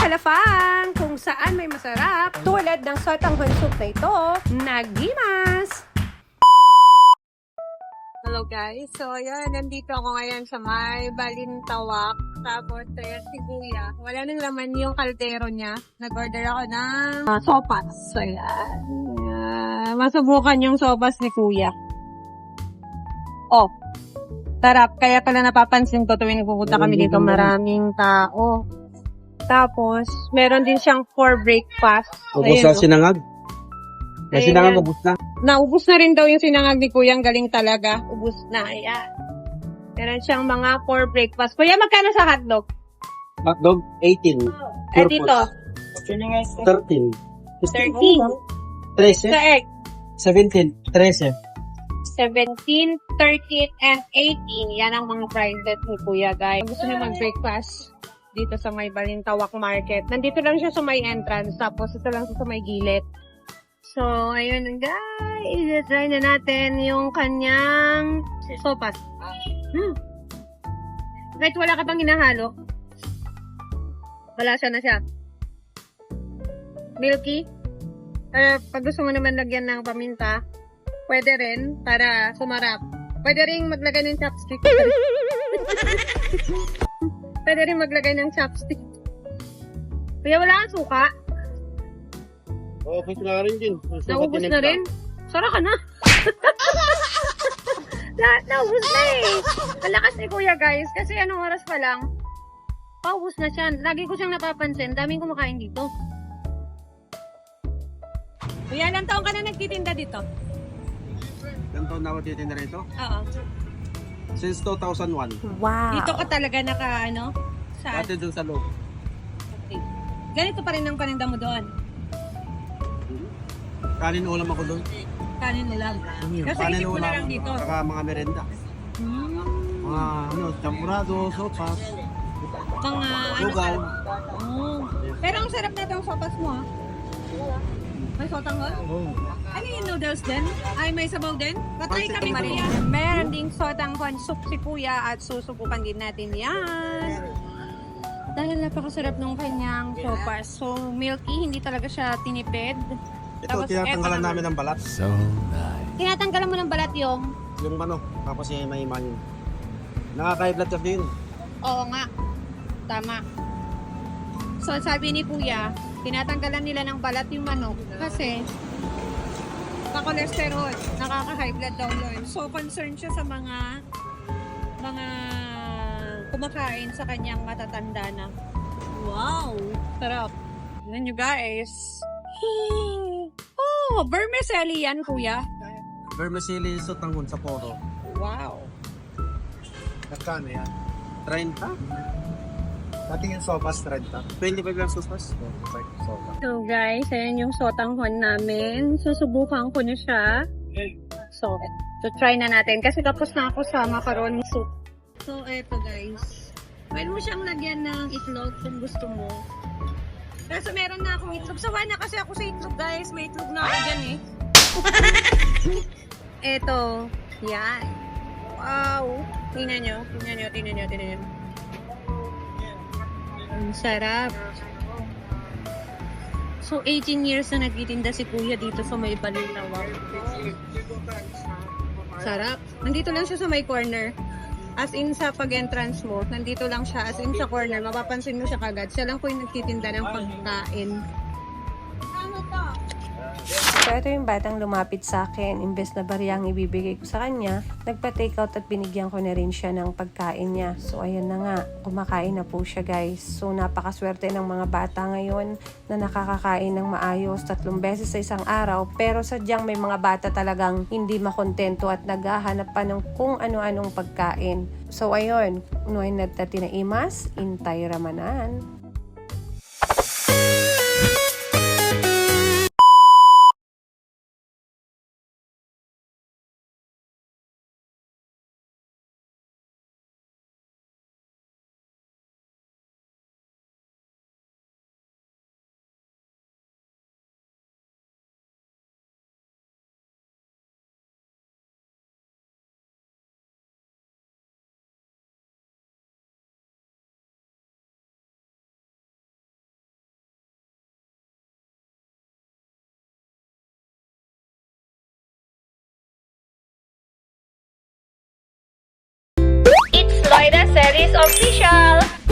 Halafang kung saan may masarap tulad ng sotanghon soup na ito, Nagimas! Hello guys, so ayan, nandito ako ngayon sa may Balintawak. Tapos si Kuya, wala nang laman yung kaldero niya. Nag-order ako ng sopas. So ayan, masubukan yung sopas ni Kuya. Oh, sarap. Kaya pala napapansin ko tuwing pupunta kami dito, maraming tao. Tapos, meron din siyang for breakfast. Ubus Ayun, sa sinangag. May Ayun sinangag, yan. ubus na. Naubos na rin daw yung sinangag ni Kuya. Ang galing talaga. Ubus na. Ayan. Meron siyang mga for breakfast. Kuya, magkano sa hotdog? Hotdog, 18. Dito. 13. 13. 13. Sa egg. 17. 13. 17, 13, and 18. Yan ang mga prices ni Kuya, guys. Gusto niyo mag-breakfast dito sa may Balintawak Market. Nandito lang siya sa may entrance. Tapos ito lang siya sa may gilid. So, ayun guys. Try na natin yung kanyang sopas. Kahit wala ka pang hinahalo. Wala siya na siya. Milky. Pag gusto mo naman lagyan ng paminta, pwede rin para sumarap. Pwede rin maglagay ng chopstick. Pwede rin maglagay ng chopstick. Kaya wala kang suka. Okay, na rin din. Naubos na rin. Sara ka na. Lahat naubos na eh. Ang lakas ni Kuya guys. Kasi anong oras pa lang, paubos na siya. Lagi ko siyang napapansin. Daming kumakain dito. Kuya, ilang taon ka na nagtitinda dito? Ilang taon na ako titinda rito? Oo. Since 2001. Dito ka talaga sa... Dati dun sa loob. Okay. Ganito pa rin ang paninda mo doon. Kanin ulam ako doon. Kanin ulam. Kasi Kanin isip mo na lang dito. Saka mga merenda. Mga champurado, sopas, Mga lugaw. Oh. Pero ang sarap na itong sopas mo, ha? May sotanghon? Oh. Ano yung noodles din? Ay, may sabaw din? Patry kami, Maria. Meron ding sotanghon soup si Kuya at susubukan din natin yan. Dahil napakasarap ng kanyang sopas. So, milky, hindi talaga siya tinipid. Ito, Tapos, tinatanggalan eto namin ng balat. Tinatanggalan mo ng balat yung... Yung tapos may iman yun. Nakaka-blood ka din. Oo nga. Tama. So, sabi ni Kuya, tinatanggalan nila ng balat yung manok kasi ka-cholesterol, nakaka-high blood daw yun. So, concerned siya sa mga kumakain sa kanyang matatanda na. Wow! Sarap. Tignan nyo guys. Oh, vermicelli yan, Kuya. Vermicelli sotanghon sa poro. Wow. Nagkano yan? 30? Dati yung sopas 30. 25 lang sopas? 25 sopas. So guys, ayan yung sotanghon namin. Susubukan ko na siya. So try na natin. Kasi tapos na ako sa macaroni soup. So eto guys. Pwede mo siyang lagyan ng itlog kung gusto mo. Kasi meron na akong itlog. Sawa na kasi ako sa itlog guys. May itlog na ako dyan eh. Eto. Yan. Wow. Tingnan nyo. Ang sarap. So, 18 years na nagtitinda si Kuya dito sa may Balintawak. Sarap. Nandito lang siya sa may corner. As in sa pag-entrance mo, nandito lang siya. As in sa corner, mapapansin mo siya kagad. Siya lang po yung nagtitinda ng pagkain. So, ito yung batang lumapit sa akin. Imbes na bariyang ibibigay ko sa kanya, nagpa-take out at binigyan ko na rin siya ng pagkain niya. So, ayan na nga. Kumakain na po siya, guys. So, napakaswerte ng mga bata ngayon na nakakakain ng maayos 3 beses sa isang araw. Pero sadyang may mga bata talagang hindi makontento at naghahanap pa ng kung ano-anong pagkain. So, ayun. Unuhin natin na imas, intay ramanan. Loida Series Official.